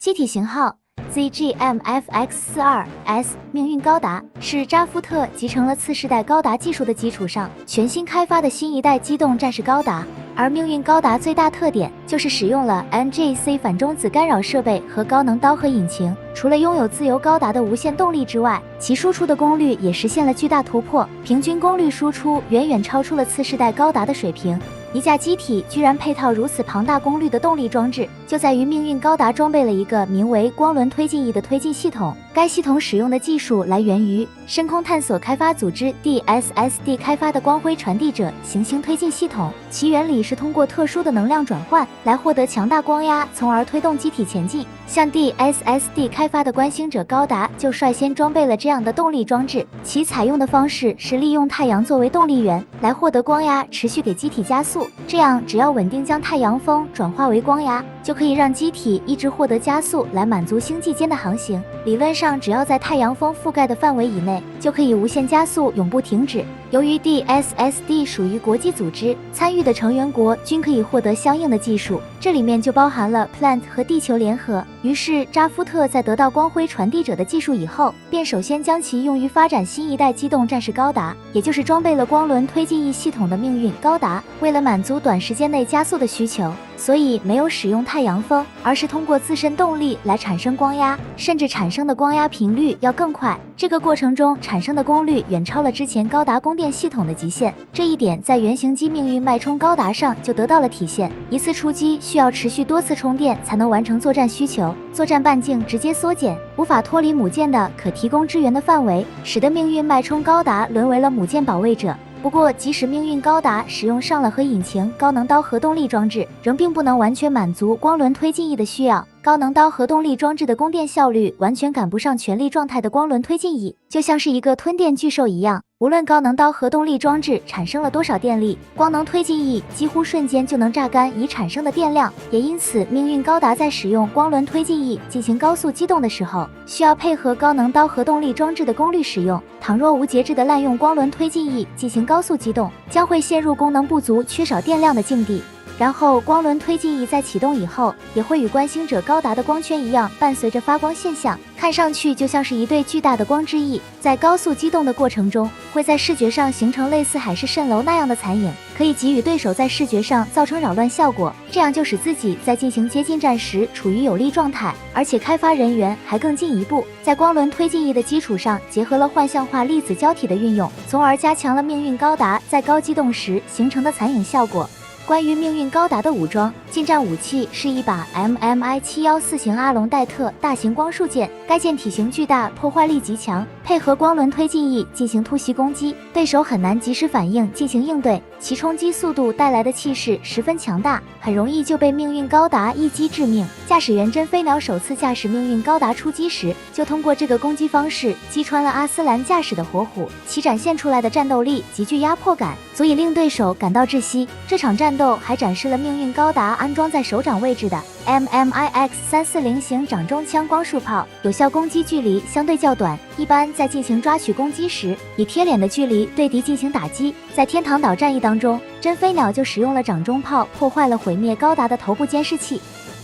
机体型号 ZGMFX42S 命运高达是扎夫特集成了次世代高达技术的基础上全新开发的新一代机动战士高达。而命运高达最大特点就是使用了 NGC 反中子干扰设备和高能刀核引擎，除了拥有自由高达的无限动力之外，其输出的功率也实现了巨大突破，平均功率输出远远超出了次世代高达的水平。一架机体居然配套如此庞大功率的动力装置，就在于命运高达装备了一个名为光轮推进翼的推进系统。该系统使用的技术来源于深空探索开发组织 DSSD 开发的光辉传递者行星推进系统，其原理是通过特殊的能量转换来获得强大光压，从而推动机体前进。像 DSSD 开发的观星者高达就率先装备了这样的动力装置，其采用的方式是利用太阳作为动力源来获得光压，持续给机体加速。这样只要稳定将太阳风转化为光压，就可以让机体一直获得加速，来满足星际间的航行。理论上只要在太阳风覆盖的范围以内，就可以无限加速，永不停止。由于 DSSD 属于国际组织，参与的成员国均可以获得相应的技术，这里面就包含了 Plant 和地球联合。于是扎夫特在得到光辉传递者的技术以后，便首先将其用于发展新一代机动战士高达，也就是装备了光轮推进翼系统的命运高达。为了满足短时间内加速的需求，所以没有使用太阳风，而是通过自身动力来产生光压，甚至产生的光压频率要更快。这个过程中产生的功率远超了之前高达供电系统的极限，这一点在原型机命运脉冲高达上就得到了体现。一次出击需要持续多次充电才能完成作战需求，作战半径直接缩减，无法脱离母舰的可提供支援的范围，使得命运脉冲高达沦为了母舰保卫者。不过，即使命运高达使用上了核引擎高能刀核动力装置，仍并不能完全满足光轮推进翼的需要。高能刀核动力装置的供电效率完全赶不上全力状态的光轮推进翼，就像是一个吞电巨兽一样。无论高能刀核动力装置产生了多少电力，光能推进翼几乎瞬间就能榨干已产生的电量。也因此，命运高达在使用光轮推进翼进行高速机动的时候，需要配合高能刀核动力装置的功率使用。倘若无节制的滥用光轮推进翼进行高速机动，将会陷入功能不足、缺少电量的境地。然后光轮推进翼在启动以后，也会与观星者高达的光圈一样，伴随着发光现象，看上去就像是一对巨大的光之翼。在高速机动的过程中，会在视觉上形成类似海市蜃楼那样的残影，可以给予对手在视觉上造成扰乱效果，这样就使自己在进行接近战时处于有利状态。而且开发人员还更进一步，在光轮推进翼的基础上结合了幻象化粒子胶体的运用，从而加强了命运高达在高机动时形成的残影效果。关于命运高达的武装，近战武器是一把 MMI714型阿隆戴特大型光束剑，该剑体型巨大，破坏力极强，配合光轮推进翼进行突袭攻击，对手很难及时反应进行应对，其冲击速度带来的气势十分强大，很容易就被命运高达一击致命。驾驶员真飞鸟首次驾驶命运高达出击时，就通过这个攻击方式击穿了阿斯兰驾驶的火虎，其展现出来的战斗力极具压迫感，足以令对手感到窒息。这场战斗还展示了命运高达安装在手掌位置的 MMIX340 型掌中枪光束炮，有效攻击距离相对较短，一般在进行抓取攻击时，以贴脸的距离对敌进行打击。在天堂岛战役当中，真飞鸟就使用了掌中炮破坏了毁灭高达的头部监视器。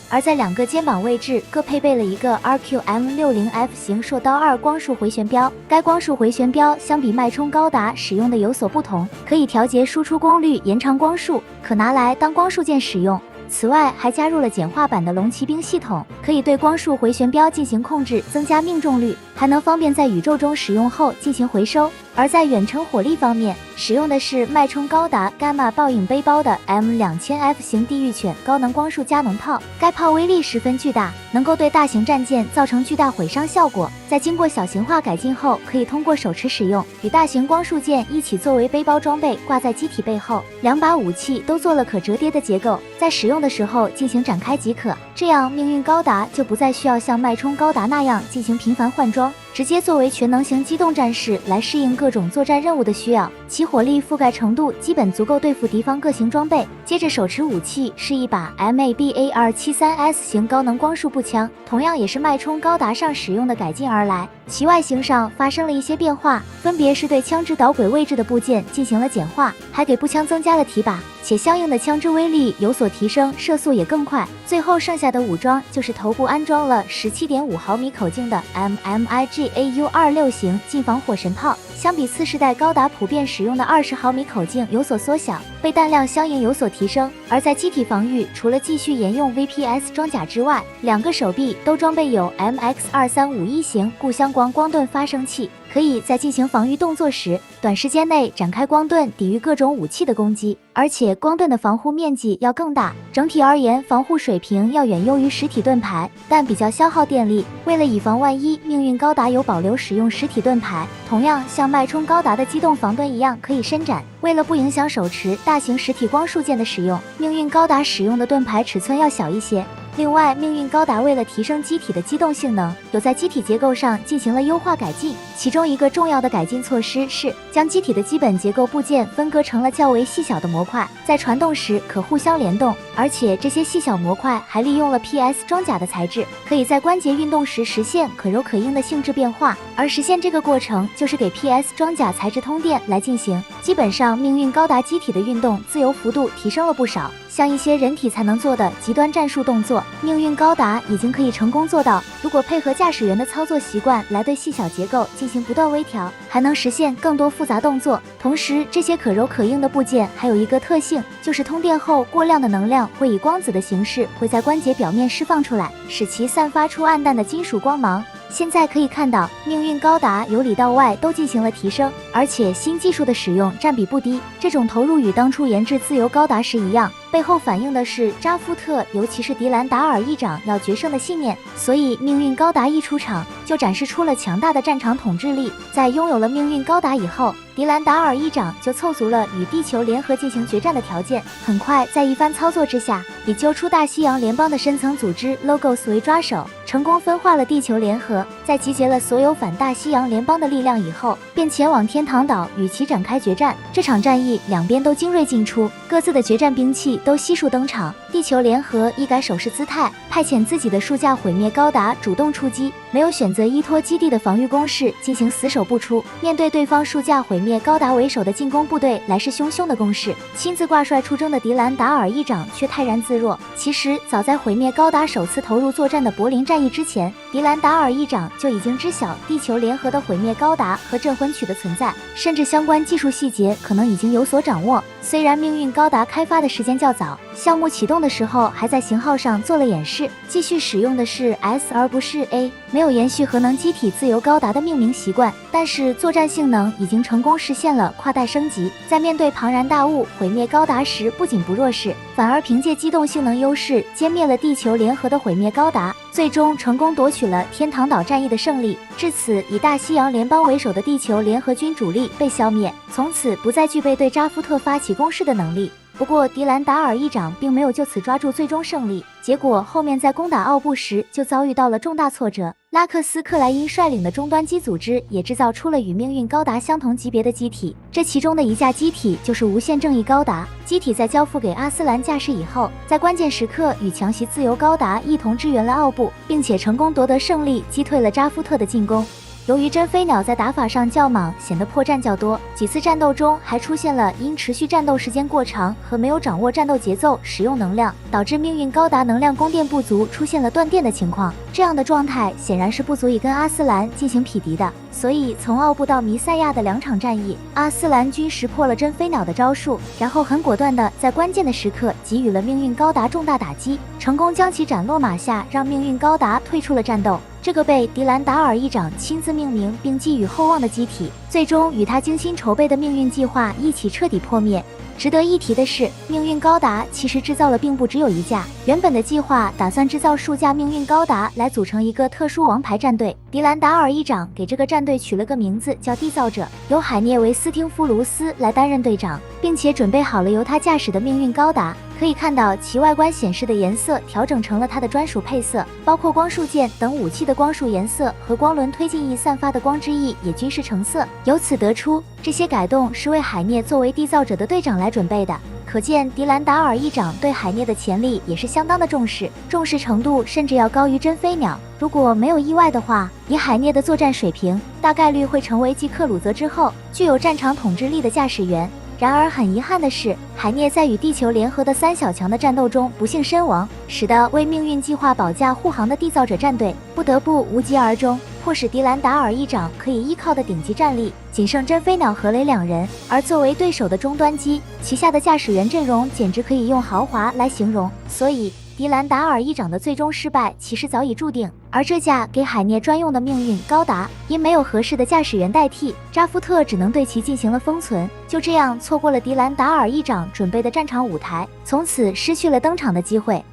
而在两个肩膀位置各配备了一个 RQM60F 型硕刀2光束回旋镖，该光束回旋镖相比脉冲高达使用的有所不同，可以调节输出功率，延长光束，可拿来当光束剑使用。此外还加入了简化版的龙骑兵系统，可以对光束回旋镖进行控制，增加命中率，还能方便在宇宙中使用后进行回收。而在远程火力方面，使用的是脉冲高达伽马暴影背包的 M2000F 型地狱犬高能光束加农炮，该炮威力十分巨大，能够对大型战舰造成巨大毁伤效果。在经过小型化改进后，可以通过手持使用，与大型光束剑一起作为背包装备挂在机体背后，两把武器都做了可折叠的结构，在使用的时候进行展开即可。这样命运高达就不再需要像脉冲高达那样进行频繁换装，直接作为全能型机动战士来适应各种作战任务的需要，其火力覆盖程度基本足够对付敌方各型装备。接着手持武器是一把 MABAR73S 型高能光束步枪，同样也是脉冲高达上使用的改进而来。其外形上发生了一些变化，分别是对枪支导轨位置的部件进行了简化，还给步枪增加了提把，且相应的枪支威力有所提升，射速也更快。最后剩下的武装就是头部安装了 17.5 毫米口径的 MMIGAU26 型近防火神炮，相比次世代高达普遍使用的20毫米口径有所缩小，备弹量相应有所提升。而在机体防御，除了继续沿用 VPS 装甲之外，两个手臂都装备有 MX2351型固相光盾发生器，可以在进行防御动作时，短时间内展开光盾抵御各种武器的攻击，而且光盾的防护面积要更大，整体而言防护水平要远优于实体盾牌，但比较消耗电力。为了以防万一，命运高达有保留使用实体盾牌，同样像脉冲高达的机动防盾一样可以伸展。为了不影响手持大型实体光束剑的使用，命运高达使用的盾牌尺寸要小一些。另外，命运高达为了提升机体的机动性能，有在机体结构上进行了优化改进。其中一个重要的改进措施是将机体的基本结构部件分割成了较为细小的模块，在传动时可互相联动，而且这些细小模块还利用了 PS 装甲的材质，可以在关节运动时实现可柔可硬的性质变化。而实现这个过程就是给 PS 装甲材质通电来进行。基本上，命运高达机体的运动自由幅度提升了不少。像一些人体才能做的极端战术动作，命运高达已经可以成功做到。如果配合驾驶员的操作习惯来对细小结构进行不断微调，还能实现更多复杂动作。同时，这些可柔可硬的部件还有一个特性，就是通电后过量的能量会以光子的形式会在关节表面释放出来，使其散发出暗淡的金属光芒。现在可以看到，命运高达由里到外都进行了提升，而且新技术的使用占比不低。这种投入与当初研制自由高达时一样，背后反映的是扎夫特，尤其是迪兰达尔议长要决胜的信念。所以命运高达一出场就展示出了强大的战场统治力。在拥有了命运高达以后，迪兰达尔议长就凑足了与地球联合进行决战的条件。很快，在一番操作之下，以揪出大西洋联邦的深层组织 Logos 为抓手，成功分化了地球联合。在集结了所有反大西洋联邦的力量以后，便前往天堂岛与其展开决战。这场战役两边都精锐尽出，各自的决战兵器都悉数登场。地球联合一改手势姿态，派遣自己的数架毁灭高达主动出击，没有选择依托基地的防御工事进行死守不出。面对对方数架毁灭高达为首的进攻部队来势汹汹的攻势，亲自挂帅出征的迪兰达尔议长却泰然自若。其实早在毁灭高达首次投入作战的柏林战役之前，迪兰达尔议长就已经知晓地球联合的毁灭高达和镇魂曲的存在，甚至相关技术细节可能已经有所掌握。虽然命运高达开发的时间较早，项目启动的时候还在型号上做了演示，继续使用的是 S 而不是 A， 没有延续核能机体自由高达的命名习惯，但是作战性能已经成功实现了跨代升级。在面对庞然大物毁灭高达时，不仅不弱势，反而凭借机动性能优势歼灭了地球联合的毁灭高达，最终成功夺取了天堂岛战役的胜利。至此，以大西洋联邦为首的地球联合军主力被消灭，从此不再具备对扎夫特发起攻势的能力。不过迪兰达尔议长并没有就此抓住最终胜利，结果后面在攻打奥布时就遭遇到了重大挫折。拉克斯克莱因率领的终端机组织也制造出了与命运高达相同级别的机体，这其中的一架机体就是无限正义高达。机体在交付给阿斯兰驾驶以后，在关键时刻与强袭自由高达一同支援了奥布，并且成功夺得胜利，击退了扎夫特的进攻。由于真飞鸟在打法上较莽，显得破绽较多，几次战斗中还出现了因持续战斗时间过长和没有掌握战斗节奏使用能量，导致命运高达能量供电不足，出现了断电的情况。这样的状态显然是不足以跟阿斯兰进行匹敌的，所以从奥布到弥赛亚的2场战役，阿斯兰均识破了真飞鸟的招数，然后很果断的在关键的时刻给予了命运高达重大打击，成功将其斩落马下，让命运高达退出了战斗。这个被迪兰达尔议长亲自命名并寄予厚望的机体，最终与他精心筹备的命运计划一起彻底破灭。值得一提的是，命运高达其实制造了并不只有一架，原本的计划打算制造数架命运高达来组成一个特殊王牌战队。迪兰达尔议长给这个战队取了个名字叫缔造者，由海涅维斯汀夫卢斯来担任队长，并且准备好了由他驾驶的命运高达。可以看到其外观显示的颜色调整成了它的专属配色，包括光束剑等武器的光束颜色和光轮推进翼散发的光之翼也均是橙色。由此得出，这些改动是为海涅作为缔造者的队长来准备的。可见迪兰达尔议长对海涅的潜力也是相当的重视，重视程度甚至要高于真飞鸟。如果没有意外的话，以海涅的作战水平，大概率会成为继克鲁泽之后具有战场统治力的驾驶员。然而很遗憾的是，海涅在与地球联合的三小强的战斗中不幸身亡，使得为命运计划保驾护航的缔造者战队不得不无疾而终，迫使迪兰达尔议长可以依靠的顶级战力仅剩真飞鸟和雷两人。而作为对手的终端机，旗下的驾驶员阵容简直可以用豪华来形容，所以迪兰达尔议长的最终失败其实早已注定。而这架给海涅专用的命运高达因没有合适的驾驶员代替，扎夫特只能对其进行了封存，就这样错过了迪兰达尔议长准备的战场舞台，从此失去了登场的机会。